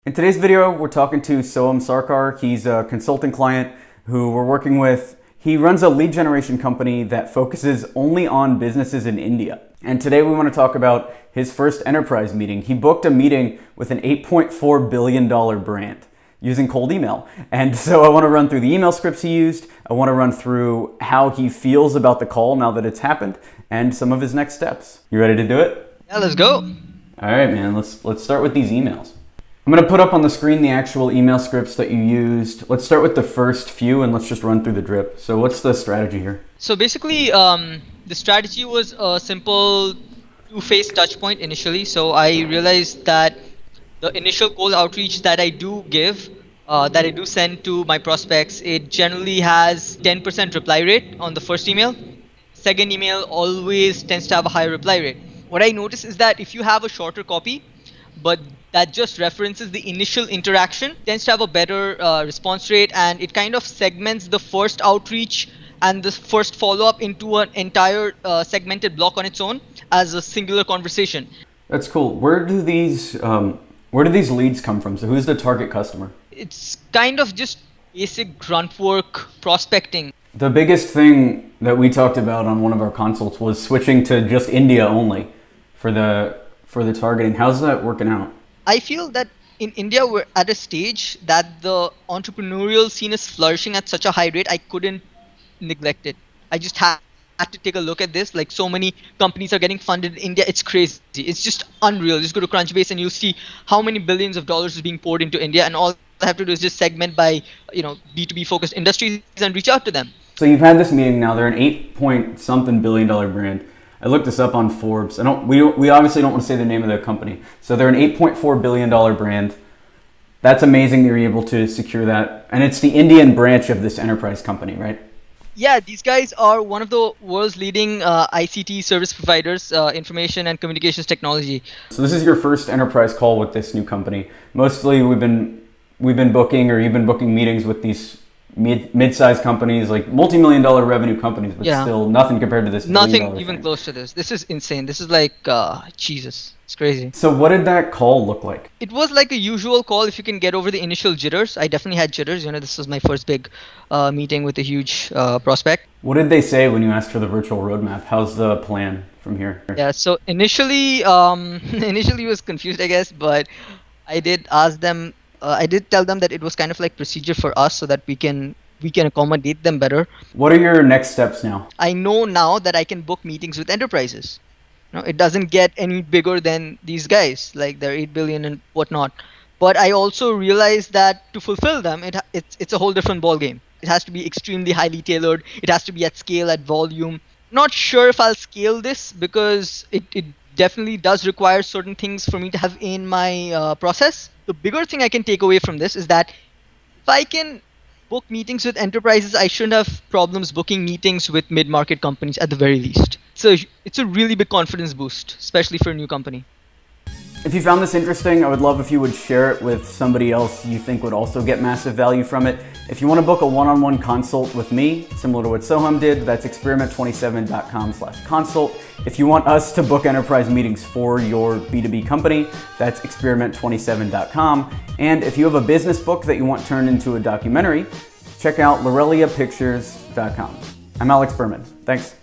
In today's video, we're talking to Soham Sarkar. He's a consulting client who we're working with. He runs a lead generation company that focuses only on businesses in India. And today we want to talk about his first enterprise meeting. He booked a meeting with an $8.4 billion brand using cold email. And so I want to run through the email scripts he used. I want to run through how he feels about the call now that it's happened and some of his next steps. You ready to do it? Yeah, let's go. All right, man, let's start with these emails. I'm going to put up on the screen the actual email scripts that you used. Let's start with the first few and let's just run through the drip. So what's the strategy here? So basically, the strategy was a simple two-phase touch point initially. So I realized that the initial cold outreach that I do give, that I do send to my prospects, it generally has 10% reply rate on the first email. Second email always tends to have a higher reply rate. What I notice is that if you have a shorter copy, but that just references the initial interaction, tends to have a better response rate, and it kind of segments the first outreach and the first follow-up into an entire segmented block on its own as a singular conversation. That's cool. Where do these leads come from? So who's the target customer? It's kind of just basic grunt work prospecting. The biggest thing that we talked about on one of our consults was switching to just India only for the targeting. How's that working out? I feel that in India we're at a stage that the entrepreneurial scene is flourishing at such a high rate. I couldn't neglect it. I just had to take a look at this. Like, so many companies are getting funded in India. It's crazy. It's just unreal. Just go to Crunchbase and you'll see how many billions of dollars is being poured into India, and all I have to do is just segment by B2B focused industries and reach out to them. So you've had this meeting now. They're an $8-point-something billion brand. I looked this up on Forbes. We obviously don't want to say the name of the company. So they're an $8.4 billion brand. That's amazing that you're able to secure that. And it's the Indian branch of this enterprise company, right? Yeah, these guys are one of the world's leading ICT service providers, information and communications technology. So this is your first enterprise call with this new company. Mostly we've been booking, or you've been booking meetings with these mid-sized companies, like multi-million-dollar revenue companies, but still nothing compared to this. Nothing even close to this. This is insane. This is like Jesus. It's crazy. So what did that call look like? It was like a usual call if you can get over the initial jitters. I definitely had jitters. This was my first big meeting with a huge prospect. What did they say when you asked for the virtual roadmap? How's the plan from here? Yeah. So initially, initially was confused, I guess, but I did ask them. I did tell them that it was kind of like procedure for us so that we can accommodate them better. What are your next steps now? I know now that I can book meetings with enterprises. It doesn't get any bigger than these guys, like they're 8 billion and whatnot. But I also realized that to fulfill them, it's a whole different ball game. It has to be extremely highly tailored. It has to be at scale, at volume. Not sure if I'll scale this because it definitely does require certain things for me to have in my process. The bigger thing I can take away from this is that if I can book meetings with enterprises, I shouldn't have problems booking meetings with mid-market companies at the very least. So it's a really big confidence boost, especially for a new company. If you found this interesting, I would love if you would share it with somebody else you think would also get massive value from it. If you want to book a one-on-one consult with me, similar to what Soham did, that's experiment27.com/consult. If you want us to book enterprise meetings for your B2B company, that's experiment27.com. And if you have a business book that you want turned into a documentary, check out loreliapictures.com. I'm Alex Berman. Thanks.